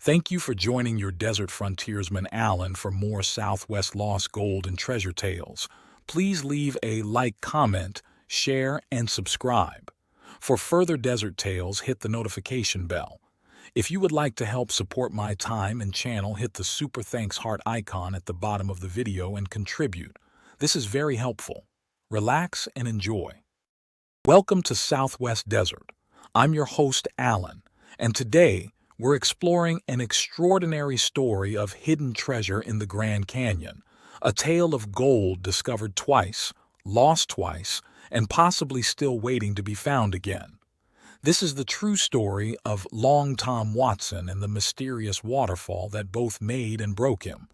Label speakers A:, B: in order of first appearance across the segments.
A: Thank you for joining your desert frontiersman Alan for more Southwest lost gold and treasure tales. Please leave a like, comment, share, and subscribe. For further desert tales, hit the notification bell. If you would like to help support my time and channel, hit the super thanks heart icon at the bottom of the video and contribute. This is very helpful. Relax and enjoy. Welcome to Southwest Desert. I'm your host Alan, and today we're exploring an extraordinary story of hidden treasure in the Grand Canyon, a tale of gold discovered twice, lost twice, and possibly still waiting to be found again. This is the true story of Long Tom Watson and the mysterious waterfall that both made and broke him.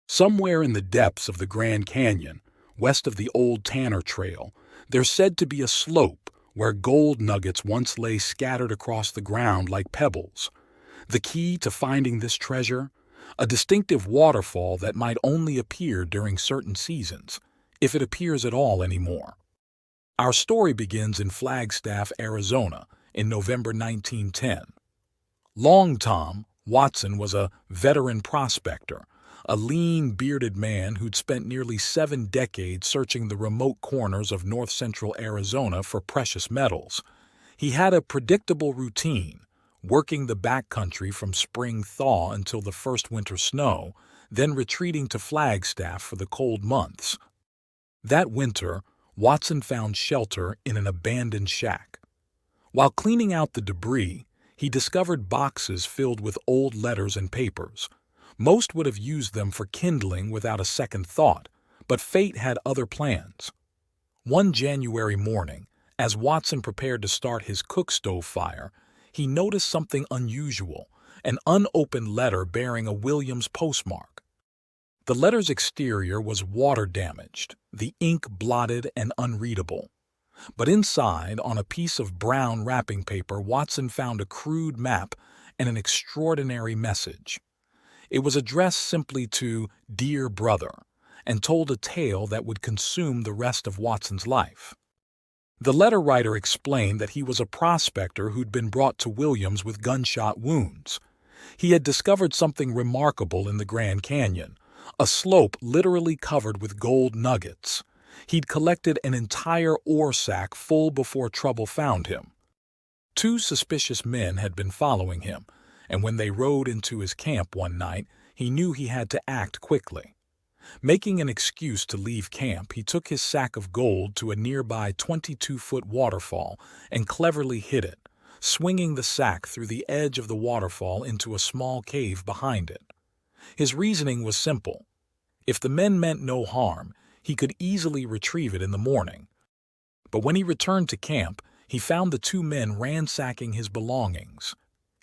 A: Somewhere in the depths of the Grand Canyon, west of the old Tanner Trail, there's said to be a slope where gold nuggets once lay scattered across the ground like pebbles. The key to finding this treasure? A distinctive waterfall that might only appear during certain seasons, if it appears at all anymore. Our story begins in Flagstaff, Arizona, in November 1910. Long Tom Watson was a veteran prospector, a lean, bearded man who'd spent nearly 7 decades searching the remote corners of north-central Arizona for precious metals. He had a predictable routine, working the backcountry from spring thaw until the first winter snow, then retreating to Flagstaff for the cold months. That winter, Watson found shelter in an abandoned shack. While cleaning out the debris, he discovered boxes filled with old letters and papers. Most would have used them for kindling without a second thought, but fate had other plans. One January morning, as Watson prepared to start his cook stove fire, he noticed something unusual, an unopened letter bearing a Williams postmark. The letter's exterior was water-damaged, the ink blotted and unreadable. But inside, on a piece of brown wrapping paper, Watson found a crude map and an extraordinary message. It was addressed simply to "Dear Brother," and told a tale that would consume the rest of Watson's life. The letter writer explained that he was a prospector who'd been brought to Williams with gunshot wounds. He had discovered something remarkable in the Grand Canyon, a slope literally covered with gold nuggets. He'd collected an entire ore sack full before trouble found him. 2 suspicious men had been following him, and when they rode into his camp one night, he knew he had to act quickly. Making an excuse to leave camp, he took his sack of gold to a nearby 22-foot waterfall and cleverly hid it, swinging the sack through the edge of the waterfall into a small cave behind it. His reasoning was simple. If the men meant no harm, he could easily retrieve it in the morning. But when he returned to camp, he found the 2 men ransacking his belongings.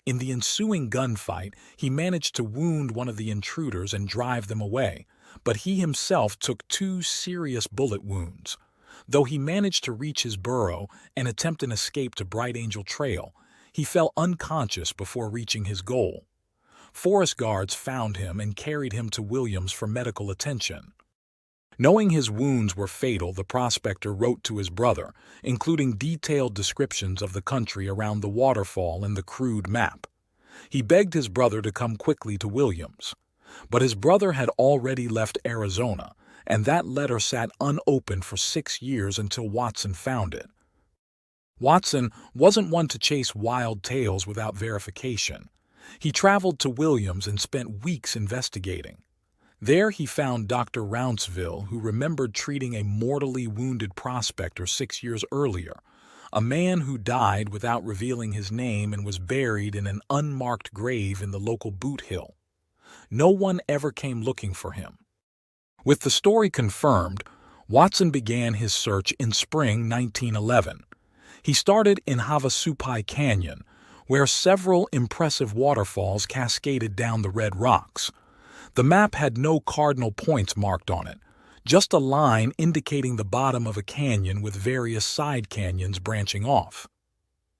A: In the ensuing gunfight, he managed to wound one of the intruders and drive them away, but he himself took 2 serious bullet wounds. Though he managed to reach his burrow and attempt an escape to Bright Angel Trail, he fell unconscious before reaching his goal. Forest guards found him and carried him to Williams for medical attention. Knowing his wounds were fatal, the prospector wrote to his brother, including detailed descriptions of the country around the waterfall and the crude map. He begged his brother to come quickly to Williams. But his brother had already left Arizona, and that letter sat unopened for 6 years until Watson found it. Watson wasn't one to chase wild tales without verification. He traveled to Williams and spent weeks investigating. There he found Dr. Rounceville, who remembered treating a mortally wounded prospector 6 years earlier, a man who died without revealing his name and was buried in an unmarked grave in the local boot hill. No one ever came looking for him. With the story confirmed, Watson began his search in spring 1911. He started in Havasupai Canyon, where several impressive waterfalls cascaded down the red rocks. The map had no cardinal points marked on it, just a line indicating the bottom of a canyon with various side canyons branching off.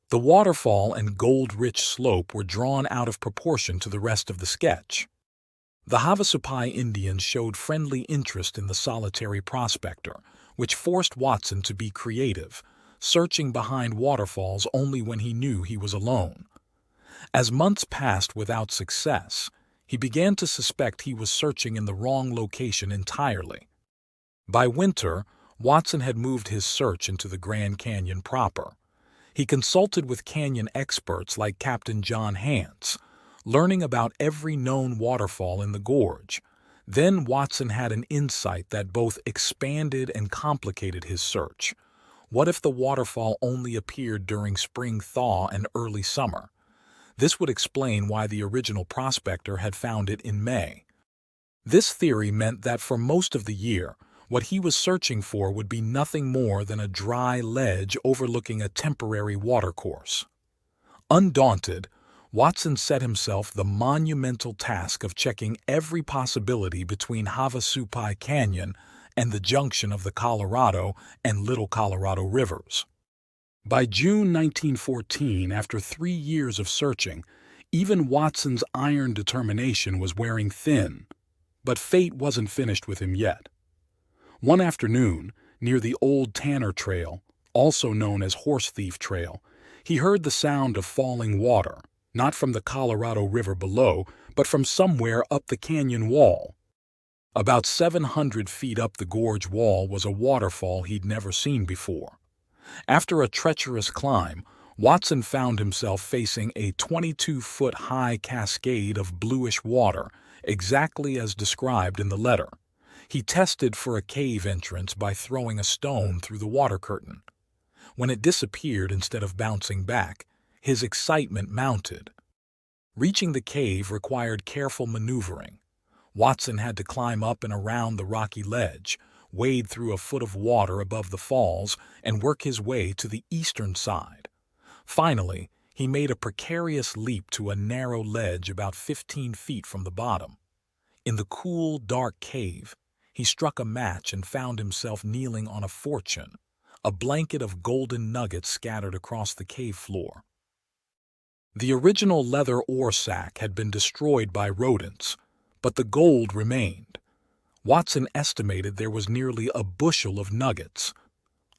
A: The waterfall and gold-rich slope were drawn out of proportion to the rest of the sketch. The Havasupai Indians showed friendly interest in the solitary prospector, which forced Watson to be creative, searching behind waterfalls only when he knew he was alone. As months passed without success, he began to suspect he was searching in the wrong location entirely. By winter, Watson had moved his search into the Grand Canyon proper. He consulted with canyon experts like Captain John Hance, learning about every known waterfall in the gorge. Then Watson had an insight that both expanded and complicated his search. What if the waterfall only appeared during spring thaw and early summer? This would explain why the original prospector had found it in May. This theory meant that for most of the year, what he was searching for would be nothing more than a dry ledge overlooking a temporary watercourse. Undaunted, Watson set himself the monumental task of checking every possibility between Havasupai Canyon and the junction of the Colorado and Little Colorado rivers. By June 1914, after 3 years of searching, even Watson's iron determination was wearing thin. But fate wasn't finished with him yet. One afternoon, near the Old Tanner Trail, also known as Horse Thief Trail, he heard the sound of falling water, not from the Colorado River below, but from somewhere up the canyon wall. About 700 feet up the gorge wall was a waterfall he'd never seen before. After a treacherous climb, Watson found himself facing a 22-foot-high cascade of bluish water, exactly as described in the letter. He tested for a cave entrance by throwing a stone through the water curtain. When it disappeared instead of bouncing back, his excitement mounted. Reaching the cave required careful maneuvering. Watson had to climb up and around the rocky ledge, wade through a foot of water above the falls, and work his way to the eastern side. Finally, he made a precarious leap to a narrow ledge about 15 feet from the bottom. In the cool, dark cave, he struck a match and found himself kneeling on a fortune, a blanket of golden nuggets scattered across the cave floor. The original leather ore sack had been destroyed by rodents, but the gold remained. Watson estimated there was nearly a bushel of nuggets.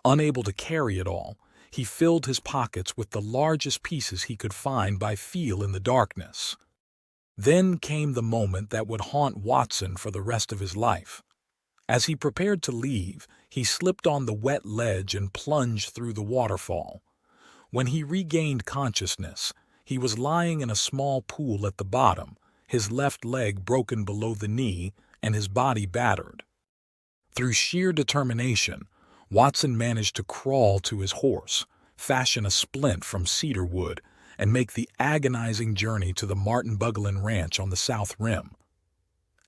A: Unable to carry it all, he filled his pockets with the largest pieces he could find by feel in the darkness. Then came the moment that would haunt Watson for the rest of his life. As he prepared to leave, he slipped on the wet ledge and plunged through the waterfall. When he regained consciousness, he was lying in a small pool at the bottom, his left leg broken below the knee and his body battered. Through sheer determination, Watson managed to crawl to his horse, fashion a splint from cedar wood, and make the agonizing journey to the Martin Buglin Ranch on the South Rim.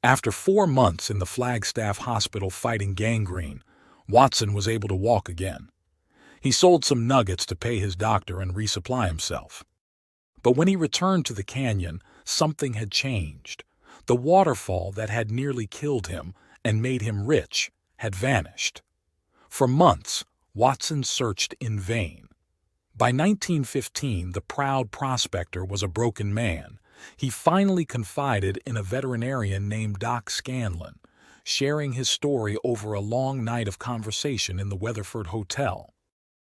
A: After 4 months in the Flagstaff Hospital fighting gangrene, Watson was able to walk again. He sold some nuggets to pay his doctor and resupply himself. But when he returned to the canyon, something had changed. The waterfall that had nearly killed him and made him rich had vanished. For months, Watson searched in vain. By 1915, the proud prospector was a broken man. He finally confided in a veterinarian named Doc Scanlon, sharing his story over a long night of conversation in the Weatherford Hotel.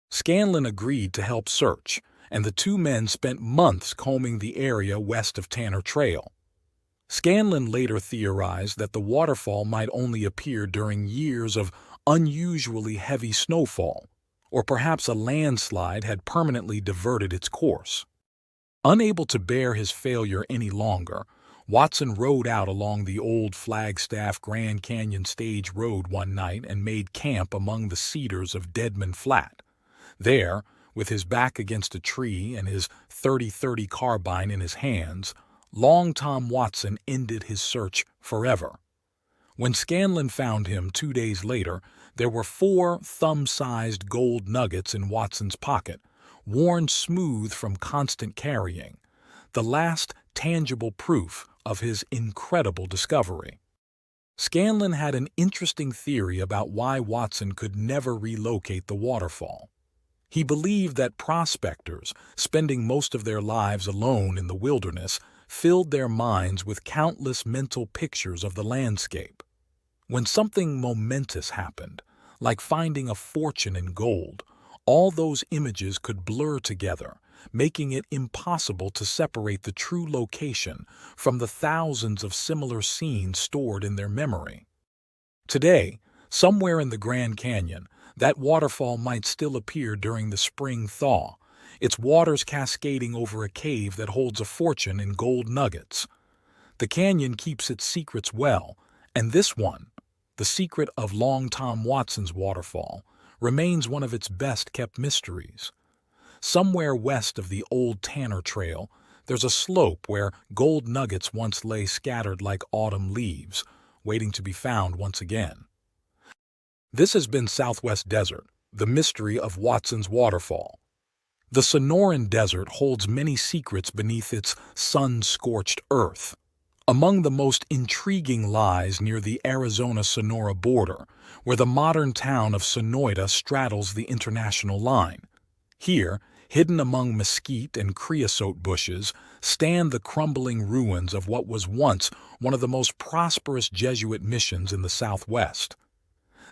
A: Scanlon agreed to help search, and the two men spent months combing the area west of Tanner Trail. Scanlon later theorized that the waterfall might only appear during years of unusually heavy snowfall, or perhaps a landslide had permanently diverted its course. Unable to bear his failure any longer, Watson rode out along the old Flagstaff Grand Canyon Stage Road one night and made camp among the cedars of Deadman Flat. There, with his back against a tree and his .30-30 carbine in his hands, Long Tom Watson ended his search forever. When Scanlon found him 2 days later, there were 4 thumb-sized gold nuggets in Watson's pocket, worn smooth from constant carrying, the last tangible proof of his incredible discovery. Scanlon had an interesting theory about why Watson could never relocate the waterfall. He believed that prospectors, spending most of their lives alone in the wilderness, filled their minds with countless mental pictures of the landscape. When something momentous happened, like finding a fortune in gold, all those images could blur together, making it impossible to separate the true location from the thousands of similar scenes stored in their memory. Today, somewhere in the Grand Canyon, that waterfall might still appear during the spring thaw, its waters cascading over a cave that holds a fortune in gold nuggets. The canyon keeps its secrets well, and this one, the secret of Long Tom Watson's waterfall, remains one of its best-kept mysteries. Somewhere west of the old Tanner Trail, there's a slope where gold nuggets once lay scattered like autumn leaves, waiting to be found once again. This has been Southwest Desert, the mystery of Watson's waterfall. The Sonoran Desert holds many secrets beneath its sun-scorched earth. Among the most intriguing lies near the Arizona-Sonora border, where the modern town of Sonoita straddles the international line. Here, hidden among mesquite and creosote bushes, stand the crumbling ruins of what was once one of the most prosperous Jesuit missions in the Southwest.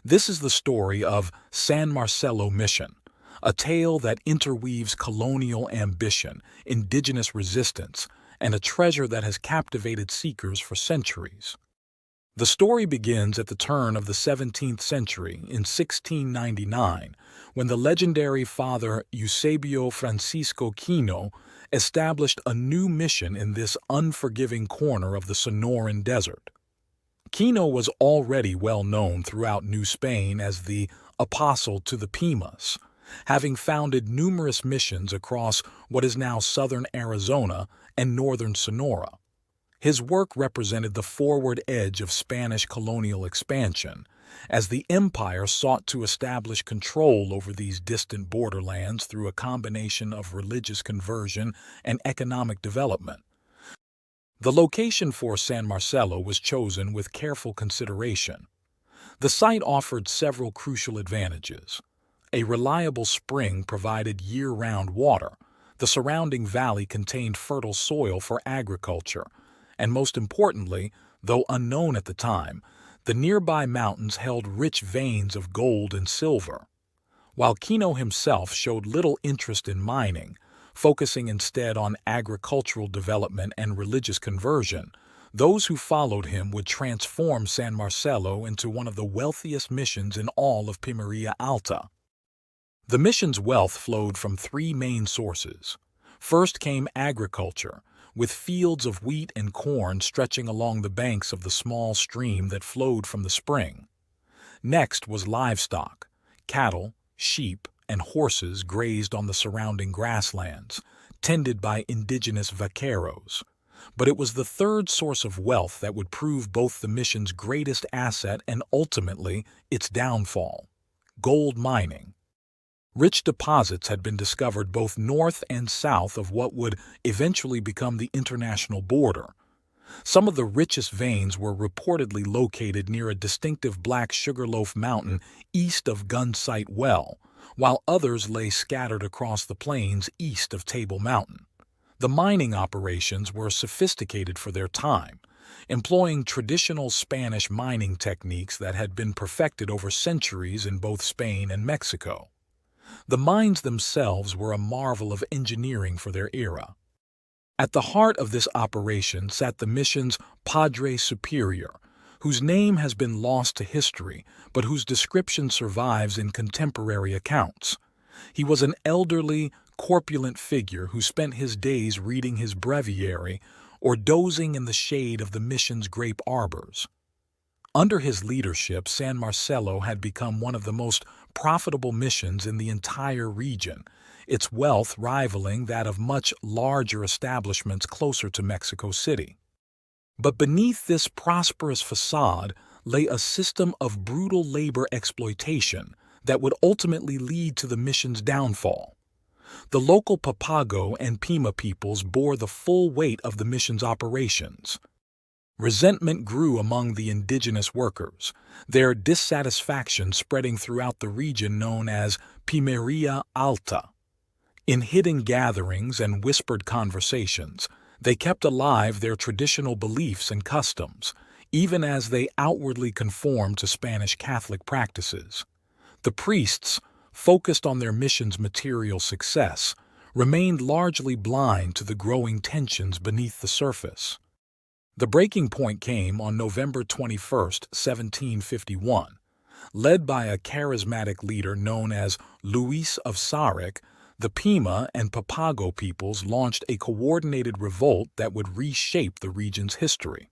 A: This is the story of San Marcelo Mission, a tale that interweaves colonial ambition, indigenous resistance, and a treasure that has captivated seekers for centuries. The story begins at the turn of the 17th century in 1699, when the legendary Father Eusebio Francisco Kino established a new mission in this unforgiving corner of the Sonoran Desert. Kino was already well known throughout New Spain as the apostle to the Pimas, having founded numerous missions across what is now southern Arizona and northern Sonora. His work represented the forward edge of Spanish colonial expansion, as the empire sought to establish control over these distant borderlands through a combination of religious conversion and economic development. The location for San Marcelo was chosen with careful consideration. The site offered several crucial advantages. A reliable spring provided year-round water, the surrounding valley contained fertile soil for agriculture, and most importantly, though unknown at the time, the nearby mountains held rich veins of gold and silver. While Kino himself showed little interest in mining, focusing instead on agricultural development and religious conversion, those who followed him would transform San Marcelo into one of the wealthiest missions in all of Pimeria Alta. The mission's wealth flowed from three main sources. First came agriculture, with fields of wheat and corn stretching along the banks of the small stream that flowed from the spring. Next was livestock. Cattle, sheep, and horses grazed on the surrounding grasslands, tended by indigenous vaqueros. But it was the third source of wealth that would prove both the mission's greatest asset and ultimately its downfall: gold mining. Rich deposits had been discovered both north and south of what would eventually become the international border. Some of the richest veins were reportedly located near a distinctive black Sugarloaf Mountain east of Gunsight Well, while others lay scattered across the plains east of Table Mountain. The mining operations were sophisticated for their time, employing traditional Spanish mining techniques that had been perfected over centuries in both Spain and Mexico. The mines themselves were a marvel of engineering for their era. At the heart of this operation sat the mission's Padre Superior, whose name has been lost to history but whose description survives in contemporary accounts. He was an elderly, corpulent figure who spent his days reading his breviary or dozing in the shade of the mission's grape arbors. Under his leadership, San Marcelo had become one of the most profitable missions in the entire region, its wealth rivaling that of much larger establishments closer to Mexico City. But beneath this prosperous facade lay a system of brutal labor exploitation that would ultimately lead to the mission's downfall. The local Papago and Pima peoples bore the full weight of the mission's operations. Resentment grew among the indigenous workers, their dissatisfaction spreading throughout the region known as Pimeria Alta. In hidden gatherings and whispered conversations, they kept alive their traditional beliefs and customs, even as they outwardly conformed to Spanish Catholic practices. The priests, focused on their mission's material success, remained largely blind to the growing tensions beneath the surface. The breaking point came on November 21, 1751. Led by a charismatic leader known as Luis of Sarek, the Pima and Papago peoples launched a coordinated revolt that would reshape the region's history.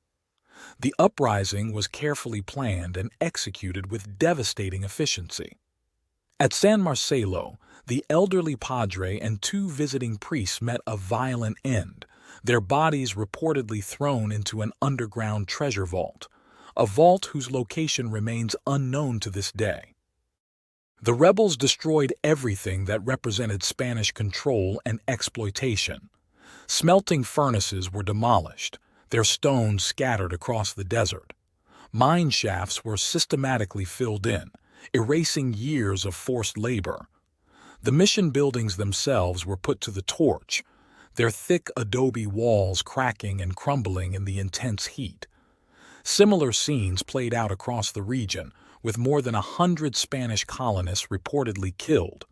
A: The uprising was carefully planned and executed with devastating efficiency. At San Marcelo, the elderly padre and two visiting priests met a violent end, their bodies reportedly thrown into an underground treasure vault, a vault whose location remains unknown to this day. The rebels destroyed everything that represented Spanish control and exploitation. Smelting furnaces were demolished, their stones scattered across the desert. Mine shafts were systematically filled in, erasing years of forced labor. The mission buildings themselves were put to the torch, their thick adobe walls cracking and crumbling in the intense heat. Similar scenes played out across the region, with more than 100 Spanish colonists reportedly killed.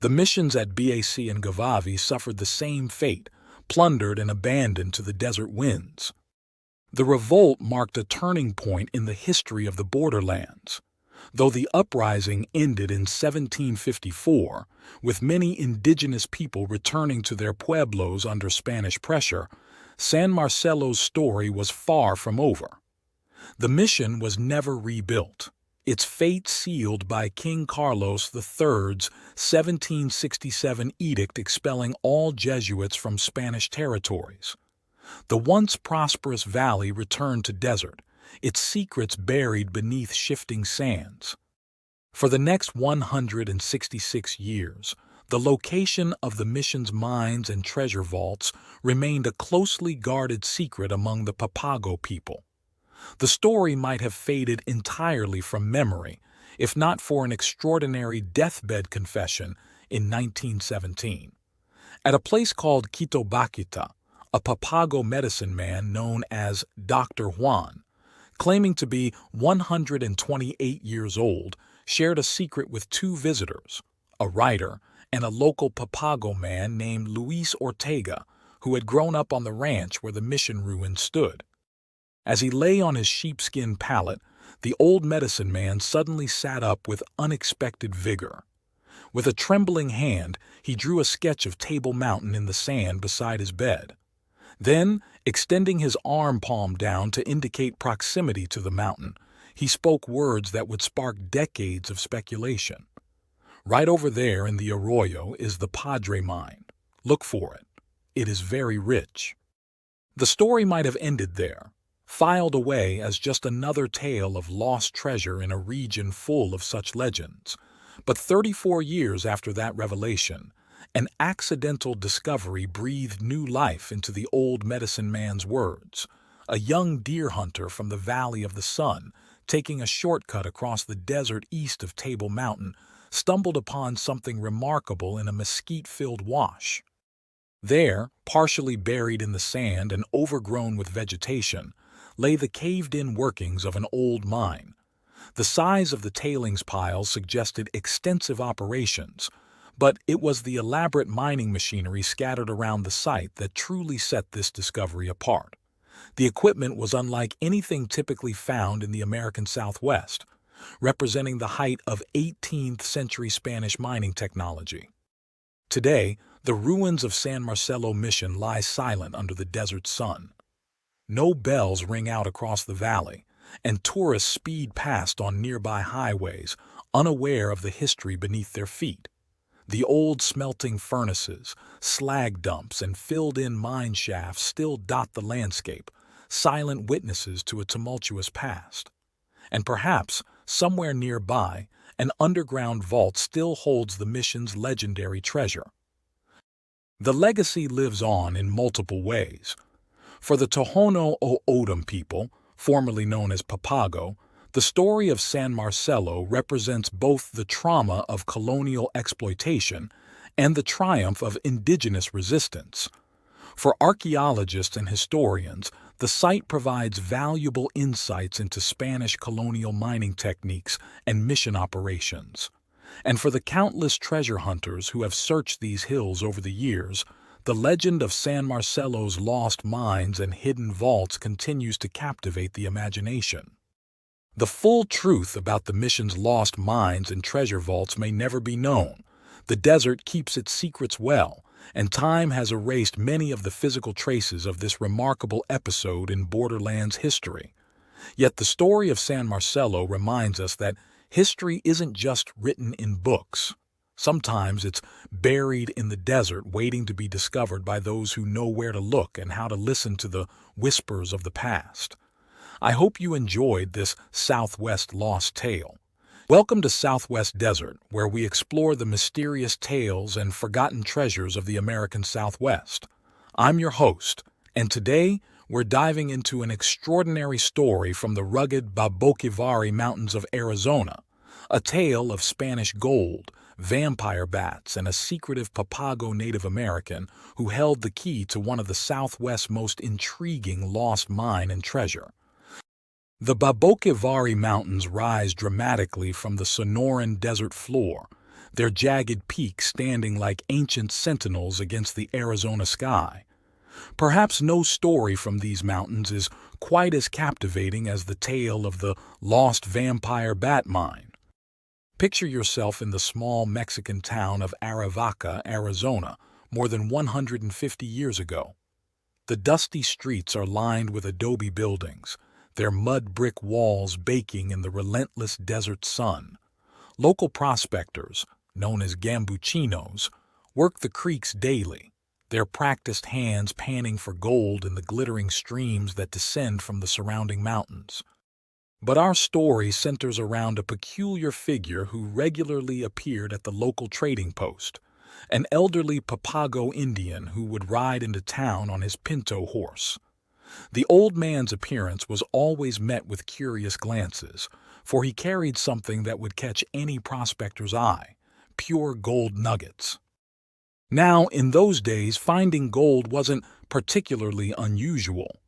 A: The missions at Bac and Gavavi suffered the same fate, plundered and abandoned to the desert winds. The revolt marked a turning point in the history of the borderlands. Though the uprising ended in 1754, with many indigenous people returning to their pueblos under Spanish pressure, San Marcelo's story was far from over. The mission was never rebuilt, its fate sealed by King Carlos III's 1767 edict expelling all Jesuits from Spanish territories. The once prosperous valley returned to desert, its secrets buried beneath shifting sands. For the next 166 years, the location of the mission's mines and treasure vaults remained a closely guarded secret among the Papago people. The story might have faded entirely from memory, if not for an extraordinary deathbed confession in 1917. At a place called Quitobaquita, a Papago medicine man known as Dr. Juan, claiming to be 128 years old, shared a secret with two visitors, a writer and a local Papago man named Luis Ortega, who had grown up on the ranch where the mission ruins stood. As he lay on his sheepskin pallet, the old medicine man suddenly sat up with unexpected vigor. With a trembling hand, he drew a sketch of Table Mountain in the sand beside his bed. Then, extending his arm palm down to indicate proximity to the mountain, he spoke words that would spark decades of speculation. Right over there in the arroyo is the Padre mine. Look for it. It is very rich. The story might have ended there, filed away as just another tale of lost treasure in a region full of such legends. But 34 years after that revelation, an accidental discovery breathed new life into the old medicine man's words. A young deer hunter from the Valley of the Sun, taking a shortcut across the desert east of Table Mountain, stumbled upon something remarkable in a mesquite-filled wash. There, partially buried in the sand and overgrown with vegetation, lay the caved-in workings of an old mine. The size of the tailings piles suggested extensive operations, but it was the elaborate mining machinery scattered around the site that truly set this discovery apart. The equipment was unlike anything typically found in the American Southwest, representing the height of 18th-century Spanish mining technology. Today, the ruins of San Marcelo Mission lie silent under the desert sun. No bells ring out across the valley, and tourists speed past on nearby highways, unaware of the history beneath their feet. The old smelting furnaces, slag dumps, and filled-in mine shafts still dot the landscape, silent witnesses to a tumultuous past. And perhaps, somewhere nearby, an underground vault still holds the mission's legendary treasure. The legacy lives on in multiple ways. For the Tohono O'odham people, formerly known as Papago, the story of San Marcelo represents both the trauma of colonial exploitation and the triumph of indigenous resistance. For archaeologists and historians, the site provides valuable insights into Spanish colonial mining techniques and mission operations. And for the countless treasure hunters who have searched these hills over the years, the legend of San Marcelo's lost mines and hidden vaults continues to captivate the imagination. The full truth about the mission's lost mines and treasure vaults may never be known. The desert keeps its secrets well, and time has erased many of the physical traces of this remarkable episode in Borderlands history. Yet the story of San Marcelo reminds us that history isn't just written in books. Sometimes it's buried in the desert, waiting to be discovered by those who know where to look and how to listen to the whispers of the past. I hope you enjoyed this Southwest Lost Tale. Welcome to Southwest Desert, where we explore the mysterious tales and forgotten treasures of the American Southwest. I'm your host, and today we're diving into an extraordinary story from the rugged Baboquivari Mountains of Arizona, a tale of Spanish gold, vampire bats, and a secretive Papago Native American who held the key to one of the Southwest's most intriguing lost mine and treasure. The Baboquivari Mountains rise dramatically from the Sonoran desert floor, their jagged peaks standing like ancient sentinels against the Arizona sky. Perhaps no story from these mountains is quite as captivating as the tale of the lost vampire bat mine. Picture yourself in the small Mexican town of Arivaca, Arizona, more than 150 years ago. The dusty streets are lined with adobe buildings, their mud brick walls baking in the relentless desert sun. Local prospectors, known as gambuchinos, work the creeks daily, their practiced hands panning for gold in the glittering streams that descend from the surrounding mountains. But our story centers around a peculiar figure who regularly appeared at the local trading post, an elderly Papago Indian who would ride into town on his pinto horse. The old man's appearance was always met with curious glances, for he carried something that would catch any prospector's eye: pure gold nuggets. Now, in those days, finding gold wasn't particularly unusual.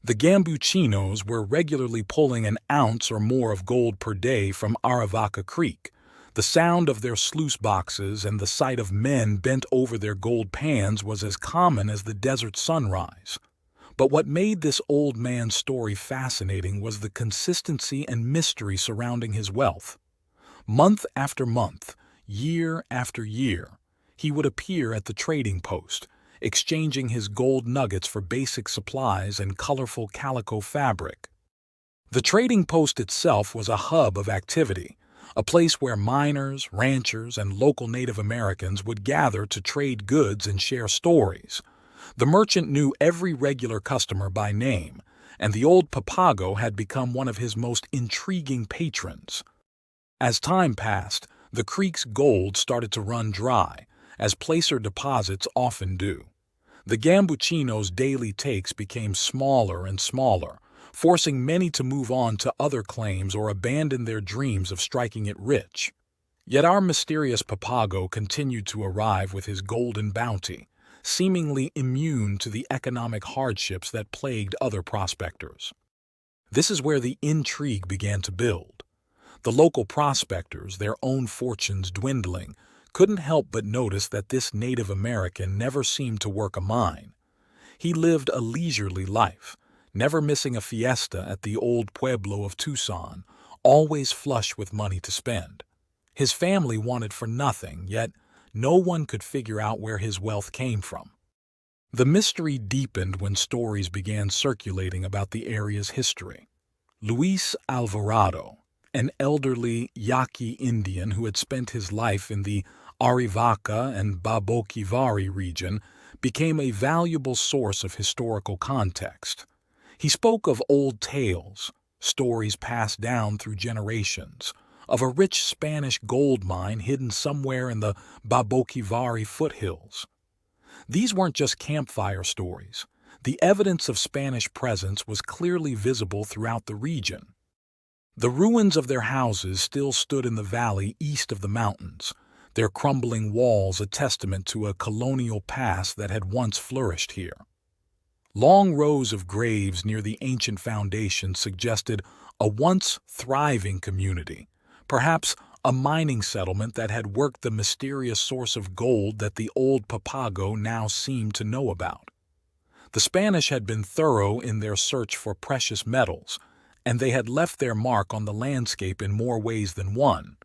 A: The gambuchinos were regularly pulling an ounce or more of gold per day from Arivaca Creek. The sound of their sluice boxes and the sight of men bent over their gold pans was as common as the desert sunrise. But what made this old man's story fascinating was the consistency and mystery surrounding his wealth. Month after month, year after year, he would appear at the trading post, exchanging his gold nuggets for basic supplies and colorful calico fabric. The trading post itself was a hub of activity, a place where miners, ranchers, and local Native Americans would gather to trade goods and share stories. The merchant knew every regular customer by name, and the old Papago had become one of his most intriguing patrons. As time passed, the creek's gold started to run dry, as placer deposits often do. The gambuchinos' daily takes became smaller and smaller, forcing many to move on to other claims or abandon their dreams of striking it rich. Yet our mysterious Papago continued to arrive with his golden bounty, seemingly immune to the economic hardships that plagued other prospectors. This is where the intrigue began to build. The local prospectors, their own fortunes dwindling, couldn't help but notice that this Native American never seemed to work a mine. He lived a leisurely life, never missing a fiesta at the old pueblo of Tucson, always flush with money to spend. His family wanted for nothing, yet no one could figure out where his wealth came from. The mystery deepened when stories began circulating about the area's history. Luis Alvarado, an elderly Yaqui Indian who had spent his life in the Arivaca and Baboquivari region, became a valuable source of historical context. He spoke of old tales, stories passed down through generations, of a rich Spanish gold mine hidden somewhere in the Baboquivari foothills. These weren't just campfire stories. The evidence of Spanish presence was clearly visible throughout the region. The ruins of their houses still stood in the valley east of the mountains, their crumbling walls a testament to a colonial past that had once flourished here. Long rows of graves near the ancient foundations suggested a once thriving community, perhaps a mining settlement that had worked the mysterious source of gold that the old Papago now seemed to know about. The Spanish had been thorough in their search for precious metals, and they had left their mark on the landscape in more ways than one.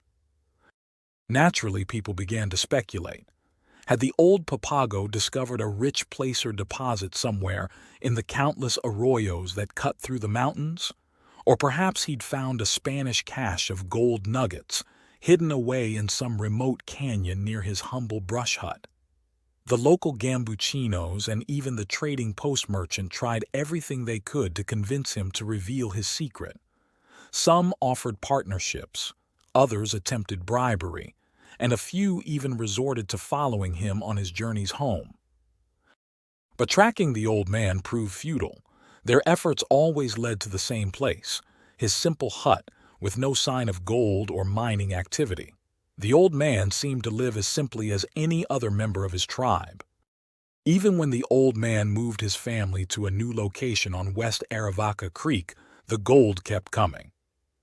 A: Naturally, people began to speculate. Had the old Papago discovered a rich placer deposit somewhere in the countless arroyos that cut through the mountains? Or perhaps he'd found a Spanish cache of gold nuggets hidden away in some remote canyon near his humble brush hut. The local gambuchinos and even the trading post merchant tried everything they could to convince him to reveal his secret. Some offered partnerships, others attempted bribery, and a few even resorted to following him on his journeys home. But tracking the old man proved futile. Their efforts always led to the same place, his simple hut, with no sign of gold or mining activity. The old man seemed to live as simply as any other member of his tribe. Even when the old man moved his family to a new location on West Aravaca Creek, the gold kept coming.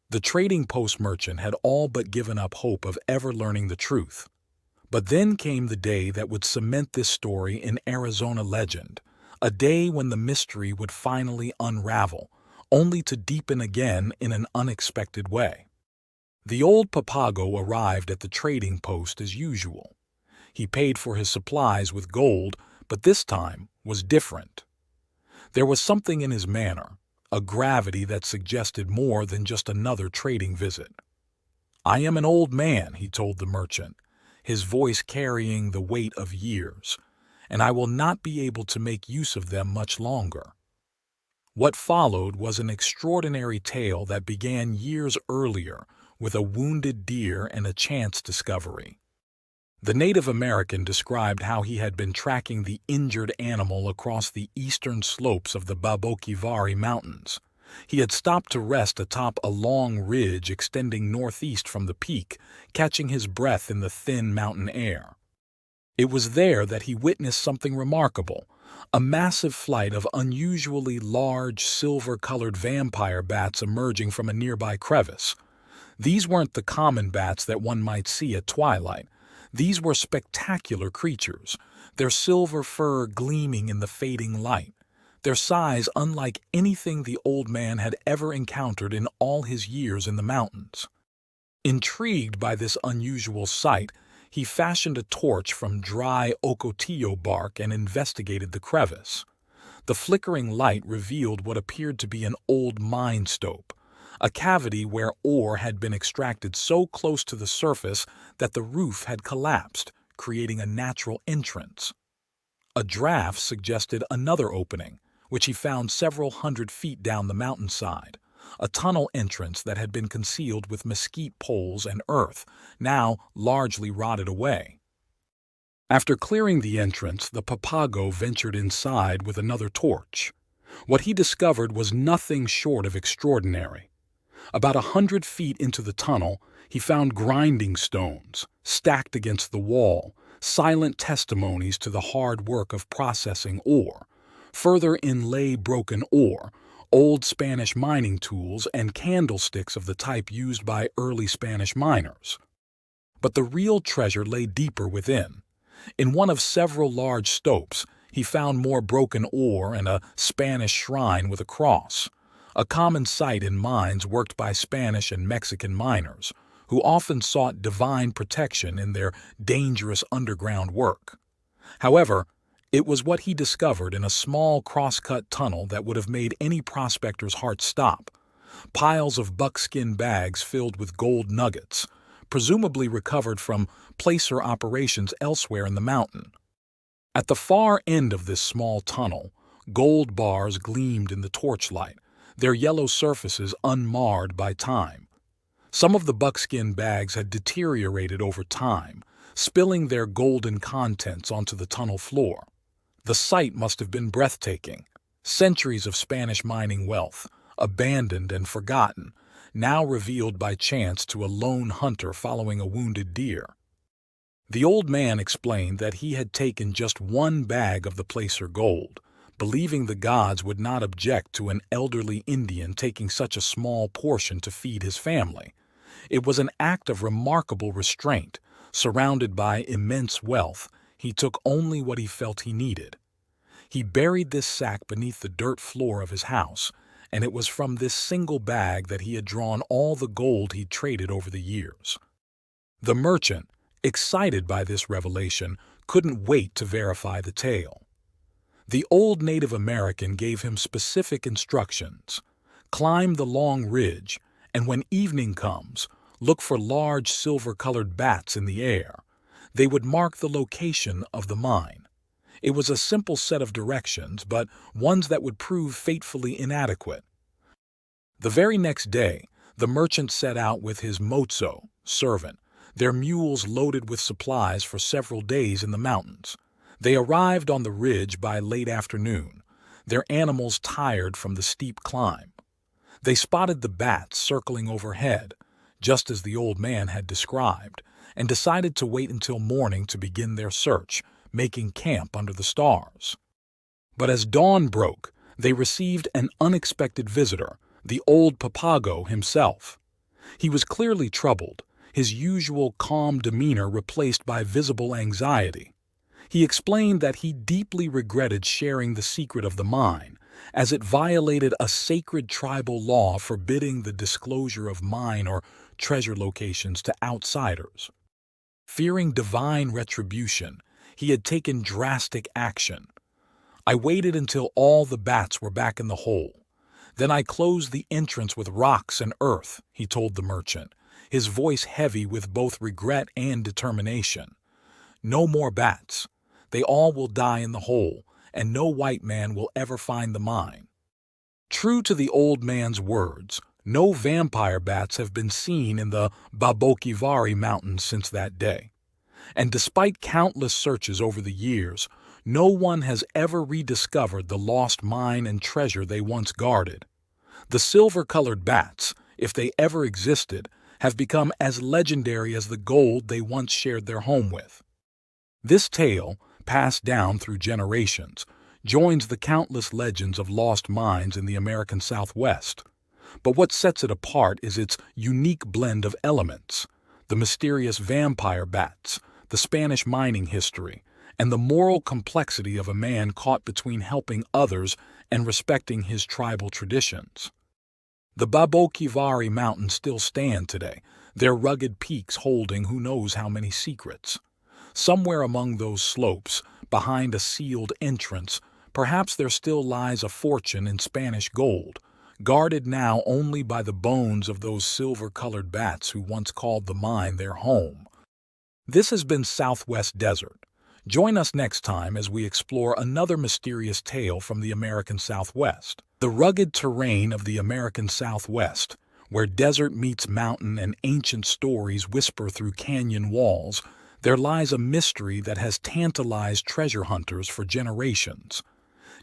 A: The trading post merchant had all but given up hope of ever learning the truth. But then came the day that would cement this story in Arizona legend, a day when the mystery would finally unravel, only to deepen again in an unexpected way. The old Papago arrived at the trading post as usual. He paid for his supplies with gold, but this time was different. There was something in his manner, a gravity that suggested more than just another trading visit. "I am an old man," he told the merchant, his voice carrying the weight of years, "and I will not be able to make use of them much longer." What followed was an extraordinary tale that began years earlier with a wounded deer and a chance discovery. The Native American described how he had been tracking the injured animal across the eastern slopes of the Baboquivari Mountains. He had stopped to rest atop a long ridge extending northeast from the peak, catching his breath in the thin mountain air. It was there that he witnessed something remarkable, a massive flight of unusually large, silver-colored vampire bats emerging from a nearby crevice. These weren't the common bats that one might see at twilight. These were spectacular creatures, their silver fur gleaming in the fading light, their size unlike anything the old man had ever encountered in all his years in the mountains. Intrigued by this unusual sight, he fashioned a torch from dry ocotillo bark and investigated the crevice. The flickering light revealed what appeared to be an old mine stope, a cavity where ore had been extracted so close to the surface that the roof had collapsed, creating a natural entrance. A draft suggested another opening, which he found several hundred feet down the mountainside, a tunnel entrance that had been concealed with mesquite poles and earth, now largely rotted away. After clearing the entrance, the Papago ventured inside with another torch. What he discovered was nothing short of extraordinary. About 100 feet into the tunnel, he found grinding stones, stacked against the wall, silent testimonies to the hard work of processing ore. Further inlay broken ore, old Spanish mining tools, and candlesticks of the type used by early Spanish miners. But the real treasure lay deeper within. In one of several large stopes, he found more broken ore and a Spanish shrine with a cross, a common sight in mines worked by Spanish and Mexican miners, who often sought divine protection in their dangerous underground work. However, it was what he discovered in a small cross-cut tunnel that would have made any prospector's heart stop. Piles of buckskin bags filled with gold nuggets, presumably recovered from placer operations elsewhere in the mountain. At the far end of this small tunnel, gold bars gleamed in the torchlight, their yellow surfaces unmarred by time. Some of the buckskin bags had deteriorated over time, spilling their golden contents onto the tunnel floor. The sight must have been breathtaking. Centuries of Spanish mining wealth, abandoned and forgotten, now revealed by chance to a lone hunter following a wounded deer. The old man explained that he had taken just one bag of the placer gold, believing the gods would not object to an elderly Indian taking such a small portion to feed his family. It was an act of remarkable restraint. Surrounded by immense wealth, he took only what he felt he needed. He buried this sack beneath the dirt floor of his house, and it was from this single bag that he had drawn all the gold he'd traded over the years. The merchant, excited by this revelation, couldn't wait to verify the tale. The old Native American gave him specific instructions. Climb the long ridge, and when evening comes, look for large silver-colored bats in the air. They would mark the location of the mine. It was a simple set of directions, but ones that would prove fatefully inadequate. The very next day, the merchant set out with his mozo, servant, their mules loaded with supplies for several days in the mountains. They arrived on the ridge by late afternoon, their animals tired from the steep climb. They spotted the bats circling overhead, just as the old man had described, and decided to wait until morning to begin their search, making camp under the stars. But as dawn broke, they received an unexpected visitor, the old Papago himself. He was clearly troubled, his usual calm demeanor replaced by visible anxiety. He explained that he deeply regretted sharing the secret of the mine, as it violated a sacred tribal law forbidding the disclosure of mine or treasure locations to outsiders. Fearing divine retribution, he had taken drastic action. I waited until all the bats were back in the hole. Then I closed the entrance with rocks and earth, he told the merchant, his voice heavy with both regret and determination. No more bats. They all will die in the hole, and no white man will ever find the mine. True to the old man's words, no vampire bats have been seen in the Baboquivari mountains since that day. And despite countless searches over the years, no one has ever rediscovered the lost mine and treasure they once guarded. The silver-colored bats, if they ever existed, have become as legendary as the gold they once shared their home with. This tale, passed down through generations, joins the countless legends of lost mines in the American Southwest. But what sets it apart is its unique blend of elements: the mysterious vampire bats, the Spanish mining history, and the moral complexity of a man caught between helping others and respecting his tribal traditions. The Baboquivari Mountains still stand today, their rugged peaks holding who knows how many secrets. Somewhere among those slopes, behind a sealed entrance, perhaps there still lies a fortune in Spanish gold, guarded now only by the bones of those silver-colored bats who once called the mine their home. This has been Southwest Desert. Join us next time as we explore another mysterious tale from the American Southwest. The rugged terrain of the American Southwest, where desert meets mountain and ancient stories whisper through canyon walls, there lies a mystery that has tantalized treasure hunters for generations.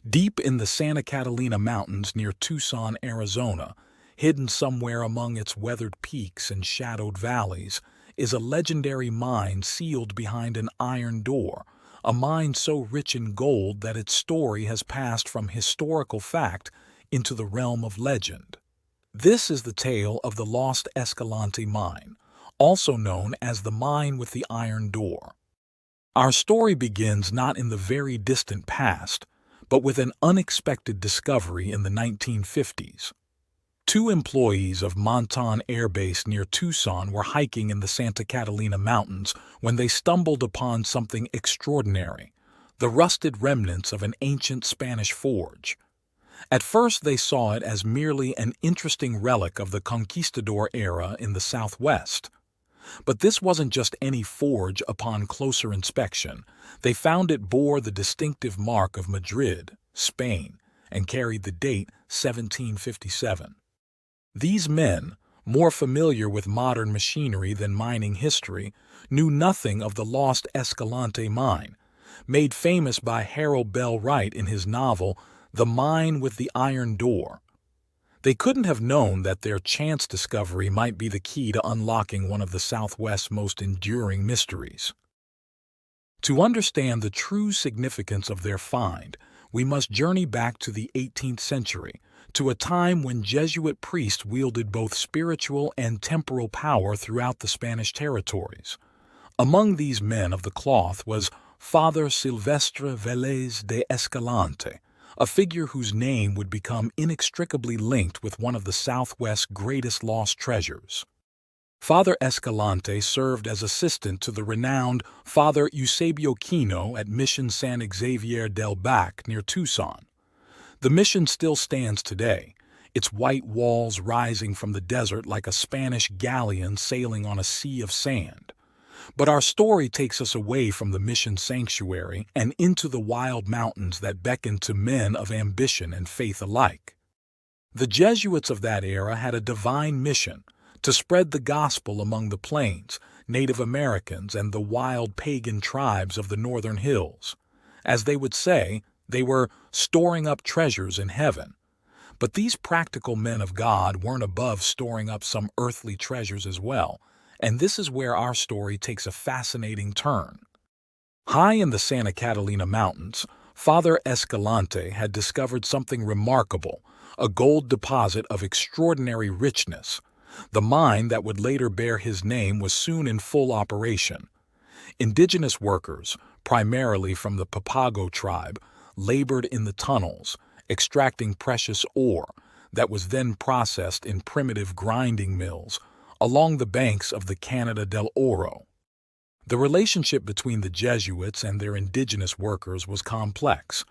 A: Deep in the Santa Catalina Mountains near Tucson, Arizona, hidden somewhere among its weathered peaks and shadowed valleys, is a legendary mine sealed behind an iron door, a mine so rich in gold that its story has passed from historical fact into the realm of legend. This is the tale of the lost Escalante mine, also known as the mine with the iron door. Our story begins not in the very distant past, but with an unexpected discovery in the 1950s. Two employees of Montan Air Base near Tucson were hiking in the Santa Catalina Mountains when they stumbled upon something extraordinary: the rusted remnants of an ancient Spanish forge. At first they saw it as merely an interesting relic of the conquistador era in the Southwest. But this wasn't just any forge. Upon closer inspection, they found it bore the distinctive mark of Madrid, Spain, and carried the date 1757. These men, more familiar with modern machinery than mining history, knew nothing of the lost Escalante mine, made famous by Harold Bell Wright in his novel The Mine with the Iron Door. They couldn't have known that their chance discovery might be the key to unlocking one of the Southwest's most enduring mysteries. To understand the true significance of their find, we must journey back to the 18th century, to a time when Jesuit priests wielded both spiritual and temporal power throughout the Spanish territories. Among these men of the cloth was Father Silvestre Vélez de Escalante, a figure whose name would become inextricably linked with one of the Southwest's greatest lost treasures. Father Escalante served as assistant to the renowned Father Eusebio Kino at Mission San Xavier del Bac near Tucson. The mission still stands today, its white walls rising from the desert like a Spanish galleon sailing on a sea of sand. But our story takes us away from the mission sanctuary and into the wild mountains that beckon to men of ambition and faith alike. The Jesuits of that era had a divine mission to spread the gospel among the plains, Native Americans, and the wild pagan tribes of the northern hills. As they would say, they were storing up treasures in heaven. But these practical men of God weren't above storing up some earthly treasures as well, and this is where our story takes a fascinating turn. High in the Santa Catalina Mountains, Father Escalante had discovered something remarkable, a gold deposit of extraordinary richness. The mine that would later bear his name was soon in full operation. Indigenous workers, primarily from the Papago tribe, labored in the tunnels, extracting precious ore that was then processed in primitive grinding mills along the banks of the Canada del Oro. The relationship between the Jesuits and their indigenous workers was complex.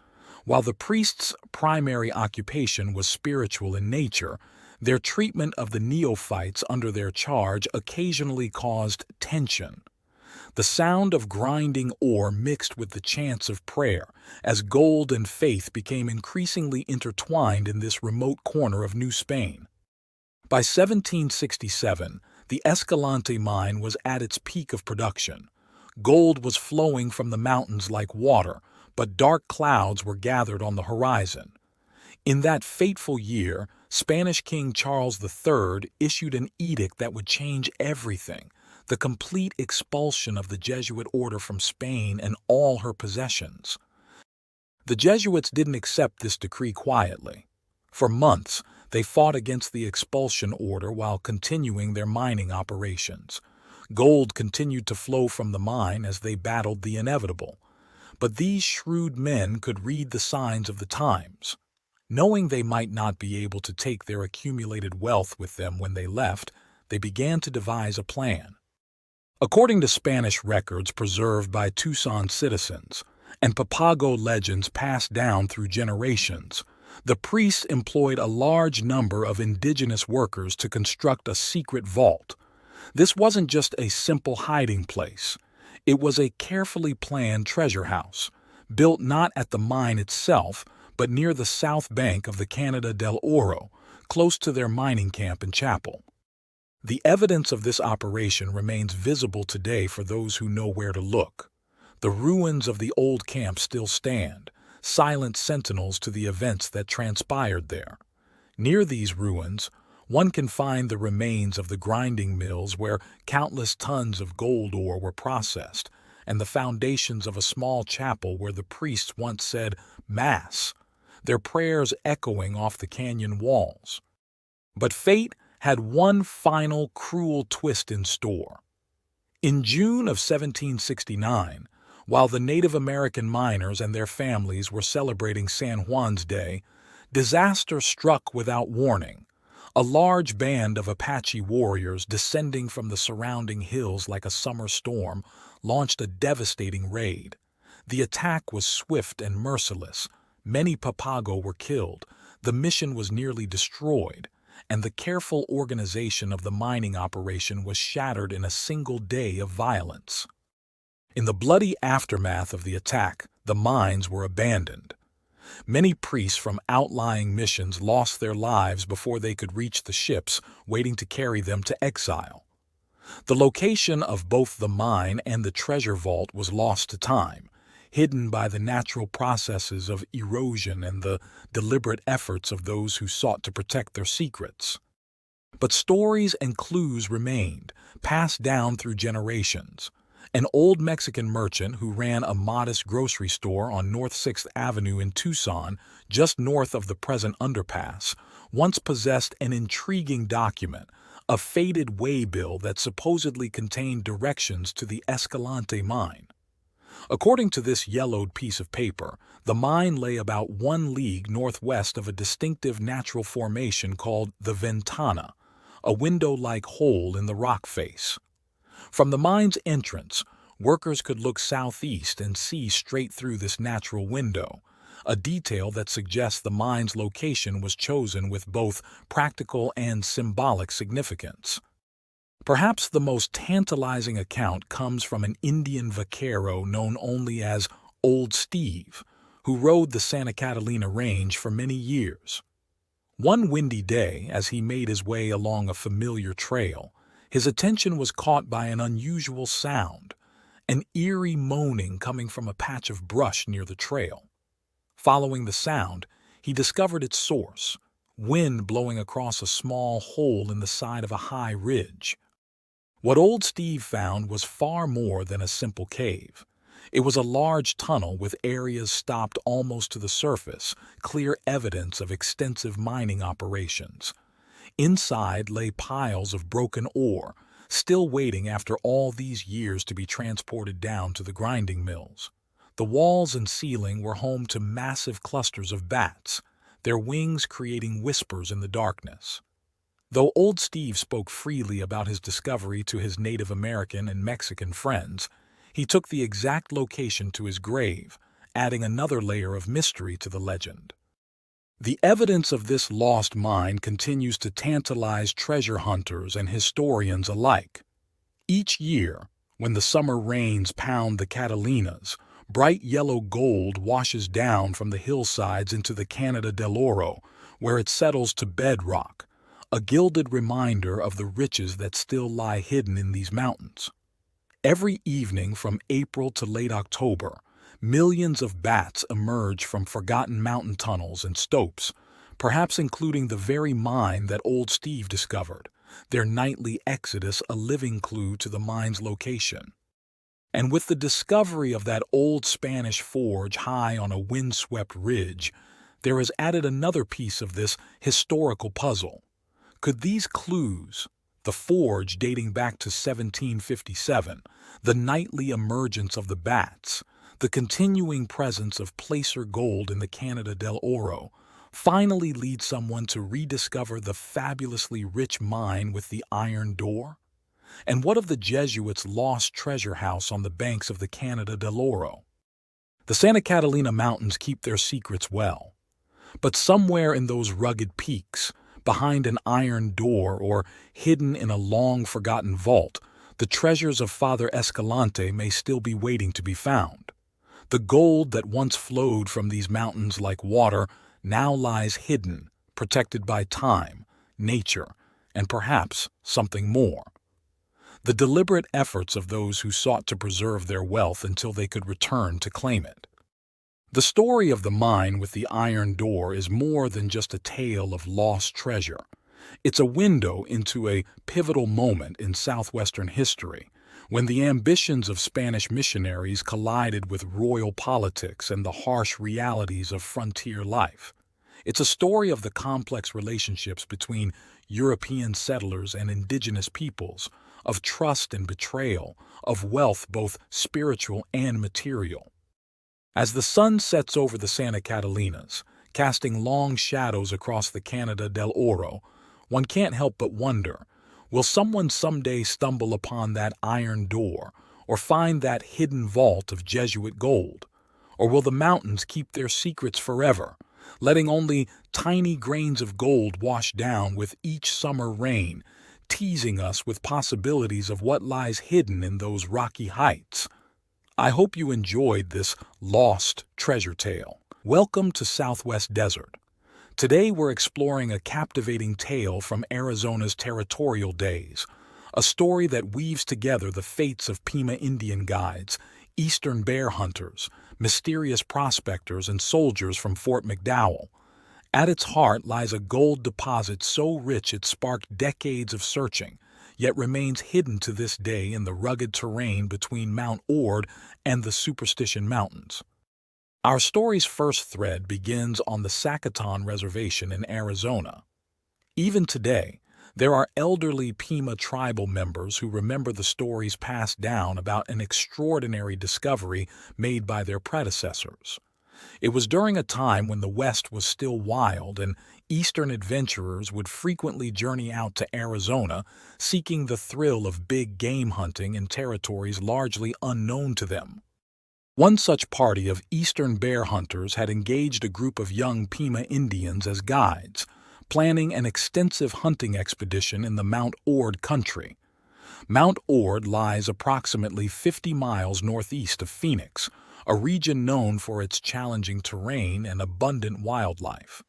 A: While the priests' primary occupation was spiritual in nature, their treatment of the neophytes under their charge occasionally caused tension. The sound of grinding ore mixed with the chants of prayer, as gold and faith became increasingly intertwined in this remote corner of New Spain. By 1767, the Escalante mine was at its peak of production. Gold was flowing from the mountains like water, but dark clouds were gathered on the horizon. In that fateful year, Spanish King Charles III issued an edict that would change everything, the complete expulsion of the Jesuit order from Spain and all her possessions. The Jesuits didn't accept this decree quietly. For months, they fought against the expulsion order while continuing their mining operations. Gold continued to flow from the mine as they battled the inevitable. But these shrewd men could read the signs of the times. Knowing they might not be able to take their accumulated wealth with them when they left, they began to devise a plan. According to Spanish records preserved by Tucson citizens and Papago legends passed down through generations, the priests employed a large number of indigenous workers to construct a secret vault. This wasn't just a simple hiding place. It was a carefully planned treasure house, built not at the mine itself, but near the south bank of the Canada del Oro, close to their mining camp and chapel. The evidence of this operation remains visible today for those who know where to look. The ruins of the old camp still stand, silent sentinels to the events that transpired there. Near these ruins, one can find the remains of the grinding mills where countless tons of gold ore were processed, and the foundations of a small chapel where the priests once said Mass, their prayers echoing off the canyon walls. But fate had one final cruel twist in store. In June of 1769, while the Native American miners and their families were celebrating San Juan's Day, disaster struck without warning. A large band of Apache warriors descending from the surrounding hills like a summer storm launched a devastating raid. The attack was swift and merciless. Many Papago were killed, the mission was nearly destroyed, and the careful organization of the mining operation was shattered in a single day of violence. In the bloody aftermath of the attack, the mines were abandoned. Many priests from outlying missions lost their lives before they could reach the ships waiting to carry them to exile. The location of both the mine and the treasure vault was lost to time, hidden by the natural processes of erosion and the deliberate efforts of those who sought to protect their secrets. But stories and clues remained, passed down through generations. An old Mexican merchant who ran a modest grocery store on North 6th Avenue in Tucson, just north of the present underpass, once possessed an intriguing document, a faded waybill that supposedly contained directions to the Escalante mine. According to this yellowed piece of paper, the mine lay about 1 league northwest of a distinctive natural formation called the Ventana, a window-like hole in the rock face. From the mine's entrance, workers could look southeast and see straight through this natural window, a detail that suggests the mine's location was chosen with both practical and symbolic significance. Perhaps the most tantalizing account comes from an Indian vaquero known only as Old Steve, who rode the Santa Catalina Range for many years. One windy day, as he made his way along a familiar trail, his attention was caught by an unusual sound, an eerie moaning coming from a patch of brush near the trail. Following the sound, he discovered its source, wind blowing across a small hole in the side of a high ridge. What Old Steve found was far more than a simple cave. It was a large tunnel with areas stopped almost to the surface, clear evidence of extensive mining operations. Inside lay piles of broken ore, still waiting after all these years to be transported down to the grinding mills. The walls and ceiling were home to massive clusters of bats, their wings creating whispers in the darkness. Though Old Steve spoke freely about his discovery to his Native American and Mexican friends, he took the exact location to his grave, adding another layer of mystery to the legend. The evidence of this lost mine continues to tantalize treasure hunters and historians alike. Each year, when the summer rains pound the Catalinas, bright yellow gold washes down from the hillsides into the Canada del Oro, where it settles to bedrock, a gilded reminder of the riches that still lie hidden in these mountains. Every evening from April to late October, millions of bats emerge from forgotten mountain tunnels and stopes, perhaps including the very mine that Old Steve discovered, their nightly exodus a living clue to the mine's location. And with the discovery of that old Spanish forge high on a windswept ridge, there is added another piece of this historical puzzle. Could these clues, the forge dating back to 1757, the nightly emergence of the bats, the continuing presence of placer gold in the Canada del Oro, finally lead someone to rediscover the fabulously rich mine with the iron door? And what of the Jesuits' lost treasure house on the banks of the Canada del Oro? The Santa Catalina Mountains keep their secrets well, but somewhere in those rugged peaks, behind an iron door or hidden in a long-forgotten vault, the treasures of Father Escalante may still be waiting to be found. The gold that once flowed from these mountains like water now lies hidden, protected by time, nature, and perhaps something more. The deliberate efforts of those who sought to preserve their wealth until they could return to claim it. The story of the mine with the iron door is more than just a tale of lost treasure. It's a window into a pivotal moment in southwestern history, when the ambitions of Spanish missionaries collided with royal politics and the harsh realities of frontier life. It's a story of the complex relationships between European settlers and indigenous peoples, of trust and betrayal, of wealth both spiritual and material. As the sun sets over the Santa Catalinas, casting long shadows across the Canada del Oro, one can't help but wonder, will someone someday stumble upon that iron door or find that hidden vault of Jesuit gold? Or will the mountains keep their secrets forever, letting only tiny grains of gold wash down with each summer rain, teasing us with possibilities of what lies hidden in those rocky heights? I hope you enjoyed this lost treasure tale. Welcome to Southwest Desert. Today we're exploring a captivating tale from Arizona's territorial days, a story that weaves together the fates of Pima Indian guides, eastern bear hunters, mysterious prospectors, and soldiers from Fort McDowell. At its heart lies a gold deposit so rich it sparked decades of searching, yet remains hidden to this day in the rugged terrain between Mount Ord and the Superstition Mountains. Our story's first thread begins on the Sacaton Reservation in Arizona. Even today, there are elderly Pima tribal members who remember the stories passed down about an extraordinary discovery made by their predecessors. It was during a time when the West was still wild and Eastern adventurers would frequently journey out to Arizona seeking the thrill of big game hunting in territories largely unknown to them. One such party of eastern bear hunters had engaged a group of young Pima Indians as guides, planning an extensive hunting expedition in the Mount Ord country. Mount Ord lies approximately 50 miles northeast of Phoenix, a region known for its challenging terrain and abundant wildlife.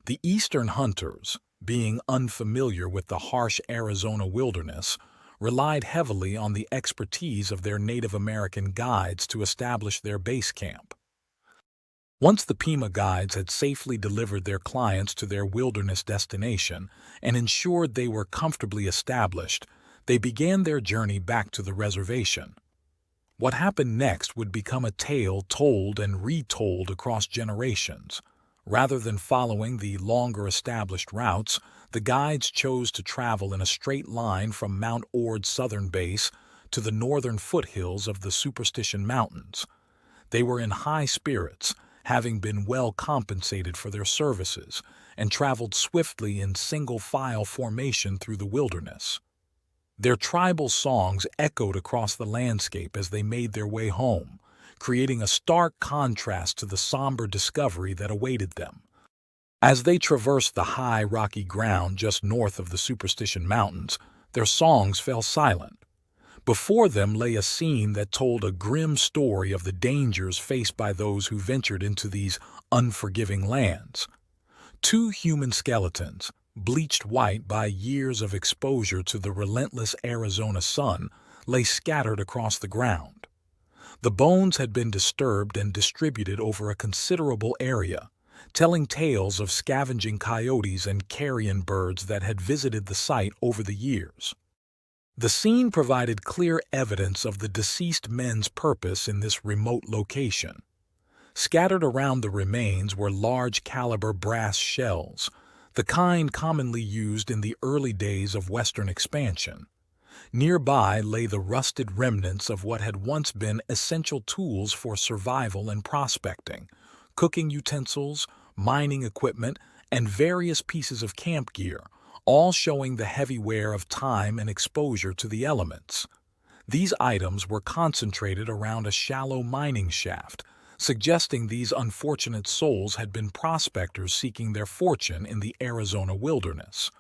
A: The eastern hunters, being unfamiliar with the harsh Arizona wilderness, relied heavily on the expertise of their Native American guides to establish their base camp. Once the Pima guides had safely delivered their clients to their wilderness destination and ensured they were comfortably established, they began their journey back to the reservation. What happened next would become a tale told and retold across generations. Rather than following the longer-established routes, the guides chose to travel in a straight line from Mount Ord's southern base to the northern foothills of the Superstition Mountains. They were in high spirits, having been well compensated for their services, and traveled swiftly in single-file formation through the wilderness. Their tribal songs echoed across the landscape as they made their way home, creating a stark contrast to the somber discovery that awaited them. As they traversed the high, rocky ground just north of the Superstition Mountains, their songs fell silent. Before them lay a scene that told a grim story of the dangers faced by those who ventured into these unforgiving lands. Two human skeletons, bleached white by years of exposure to the relentless Arizona sun, lay scattered across the ground. The bones had been disturbed and distributed over a considerable area, telling tales of scavenging coyotes and carrion birds that had visited the site over the years. The scene provided clear evidence of the deceased men's purpose in this remote location. Scattered around the remains were large-caliber brass shells, the kind commonly used in the early days of Western expansion. Nearby lay the rusted remnants of what had once been essential tools for survival and prospecting: cooking utensils, mining equipment, and various pieces of camp gear, all showing the heavy wear of time and exposure to the elements. These items were concentrated around a shallow mining shaft, suggesting these unfortunate souls had been prospectors seeking their fortune in the Arizona wilderness.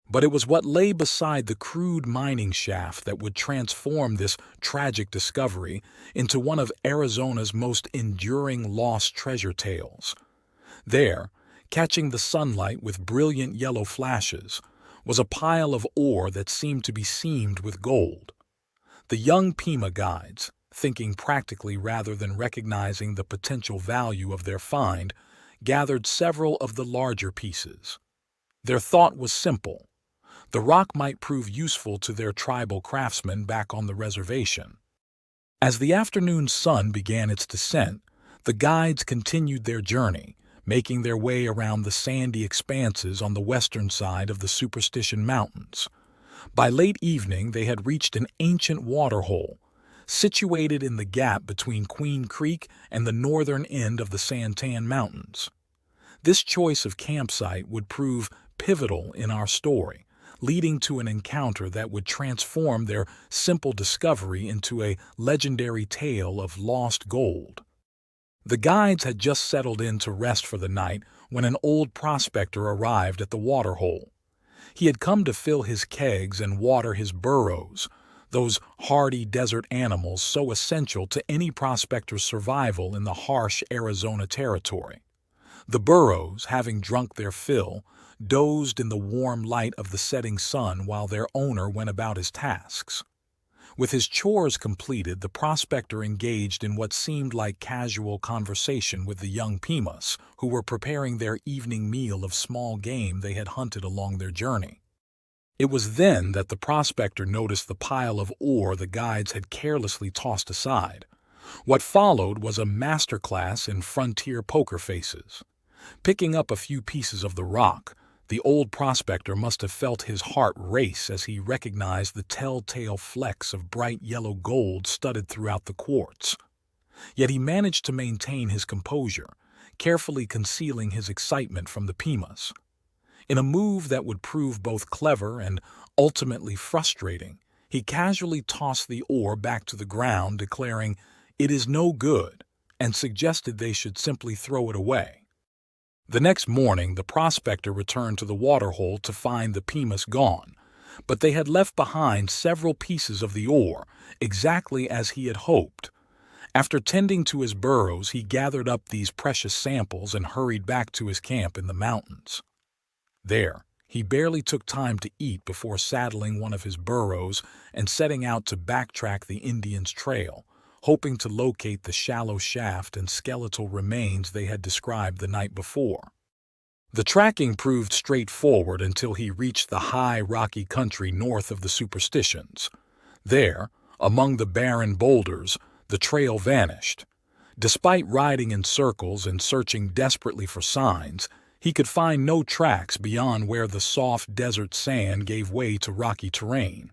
A: But it was what lay beside the crude mining shaft that would transform this tragic discovery into one of Arizona's most enduring lost treasure tales. There, catching the sunlight with brilliant yellow flashes, was a pile of ore that seemed to be seamed with gold. The young Pima guides, thinking practically rather than recognizing the potential value of their find, gathered several of the larger pieces. Their thought was simple: the rock might prove useful to their tribal craftsmen back on the reservation. As the afternoon sun began its descent, the guides continued their journey, making their way around the sandy expanses on the western side of the Superstition Mountains. By late evening, they had reached an ancient waterhole, situated in the gap between Queen Creek and the northern end of the Santan Mountains. This choice of campsite would prove pivotal in our story, leading to an encounter that would transform their simple discovery into a legendary tale of lost gold. The guides had just settled in to rest for the night when an old prospector arrived at the waterhole. He had come to fill his kegs and water his burros, those hardy desert animals so essential to any prospector's survival in the harsh Arizona territory. The burros, having drunk their fill, dozed in the warm light of the setting sun while their owner went about his tasks. With his chores completed, the prospector engaged in what seemed like casual conversation with the young Pimas, who were preparing their evening meal of small game they had hunted along their journey. It was then that the prospector noticed the pile of ore the guides had carelessly tossed aside. What followed was a masterclass in frontier poker faces. Picking up a few pieces of the rock, the old prospector must have felt his heart race as he recognized the telltale flecks of bright yellow gold studded throughout the quartz. Yet he managed to maintain his composure, carefully concealing his excitement from the Pimas. In a move that would prove both clever and ultimately frustrating, he casually tossed the ore back to the ground, declaring, "It is no good," and suggested they should simply throw it away. The next morning, the prospector returned to the waterhole to find the Pimas gone, but they had left behind several pieces of the ore, exactly as he had hoped. After tending to his burros, he gathered up these precious samples and hurried back to his camp in the mountains. There, he barely took time to eat before saddling one of his burros and setting out to backtrack the Indians' trail, hoping to locate the shallow shaft and skeletal remains they had described the night before. The tracking proved straightforward until he reached the high, rocky country north of the Superstitions. There, among the barren boulders, the trail vanished. Despite riding in circles and searching desperately for signs, he could find no tracks beyond where the soft desert sand gave way to rocky terrain.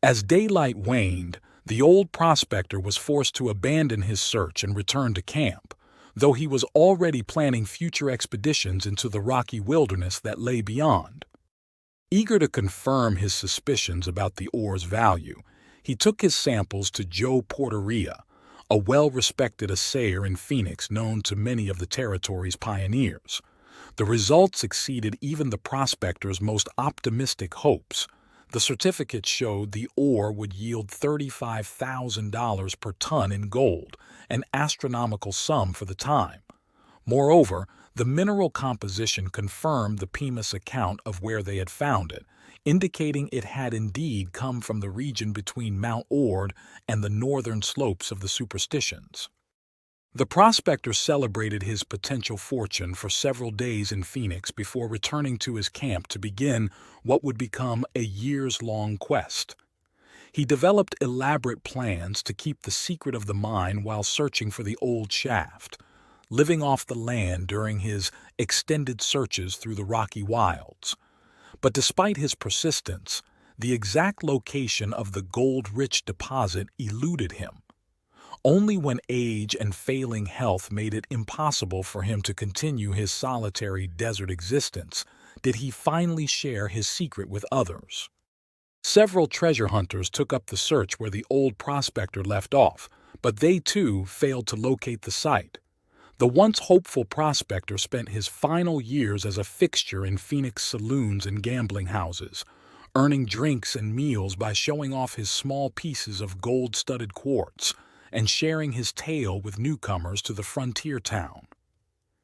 A: As daylight waned, the old prospector was forced to abandon his search and return to camp, though he was already planning future expeditions into the rocky wilderness that lay beyond. Eager to confirm his suspicions about the ore's value, he took his samples to Joe Porteria, a well-respected assayer in Phoenix known to many of the territory's pioneers. The results exceeded even the prospector's most optimistic hopes. The certificate showed the ore would yield $35,000 per ton in gold, an astronomical sum for the time. Moreover, the mineral composition confirmed the Pima's account of where they had found it, indicating it had indeed come from the region between Mount Ord and the northern slopes of the Superstitions. The prospector celebrated his potential fortune for several days in Phoenix before returning to his camp to begin what would become a years-long quest. He developed elaborate plans to keep the secret of the mine while searching for the old shaft, living off the land during his extended searches through the rocky wilds. But despite his persistence, the exact location of the gold-rich deposit eluded him. Only when age and failing health made it impossible for him to continue his solitary desert existence did he finally share his secret with others. Several treasure hunters took up the search where the old prospector left off, but they too failed to locate the site. The once hopeful prospector spent his final years as a fixture in Phoenix saloons and gambling houses, earning drinks and meals by showing off his small pieces of gold-studded quartz and sharing his tale with newcomers to the frontier town.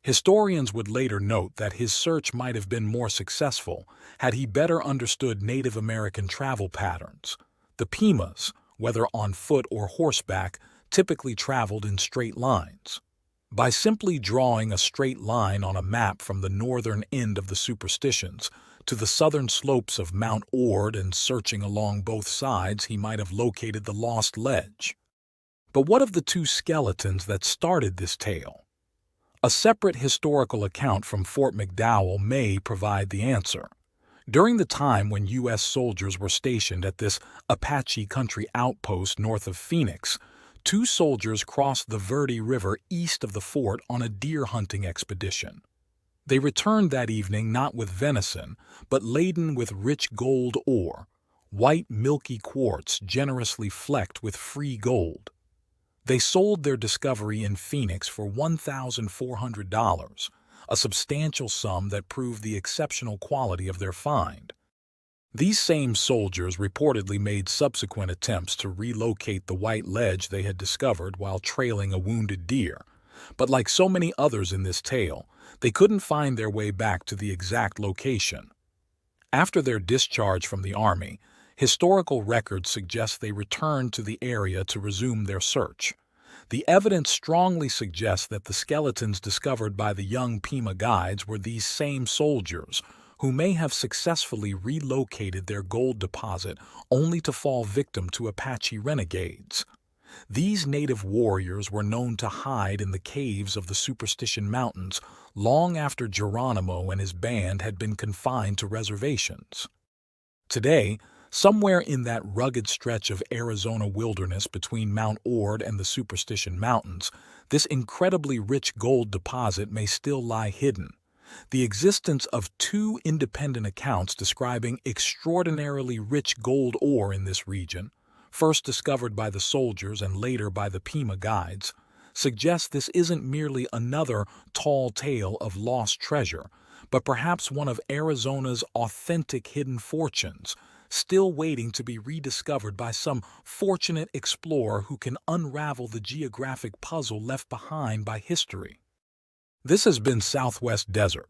A: Historians would later note that his search might have been more successful had he better understood Native American travel patterns. The Pimas, whether on foot or horseback, typically traveled in straight lines. By simply drawing a straight line on a map from the northern end of the Superstitions to the southern slopes of Mount Ord and searching along both sides, he might have located the lost ledge. But what of the two skeletons that started this tale? A separate historical account from Fort McDowell may provide the answer. During the time when U.S. soldiers were stationed at this Apache country outpost north of Phoenix, two soldiers crossed the Verde River east of the fort on a deer hunting expedition. They returned that evening not with venison, but laden with rich gold ore, white milky quartz generously flecked with free gold. They sold their discovery in Phoenix for $1,400, a substantial sum that proved the exceptional quality of their find. These same soldiers reportedly made subsequent attempts to relocate the white ledge they had discovered while trailing a wounded deer, but like so many others in this tale, they couldn't find their way back to the exact location. After their discharge from the Army, historical records suggest they returned to the area to resume their search. The evidence strongly suggests that the skeletons discovered by the young Pima guides were these same soldiers, who may have successfully relocated their gold deposit only to fall victim to Apache renegades. These native warriors were known to hide in the caves of the Superstition Mountains long after Geronimo and his band had been confined to reservations. Today, somewhere in that rugged stretch of Arizona wilderness between Mount Ord and the Superstition Mountains, this incredibly rich gold deposit may still lie hidden. The existence of two independent accounts describing extraordinarily rich gold ore in this region, first discovered by the soldiers and later by the Pima guides, suggests this isn't merely another tall tale of lost treasure, but perhaps one of Arizona's authentic hidden fortunes, still waiting to be rediscovered by some fortunate explorer who can unravel the geographic puzzle left behind by history. This has been Southwest Desert.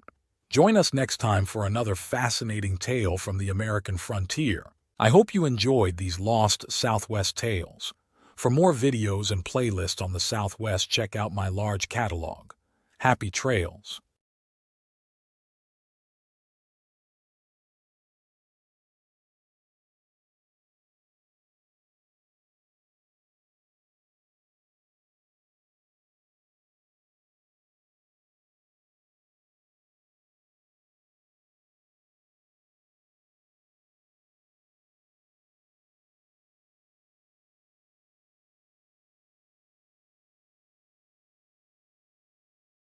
A: Join us next time for another fascinating tale from the American frontier. I hope you enjoyed these lost Southwest tales. For more videos and playlists on the Southwest, check out my large catalog. Happy trails!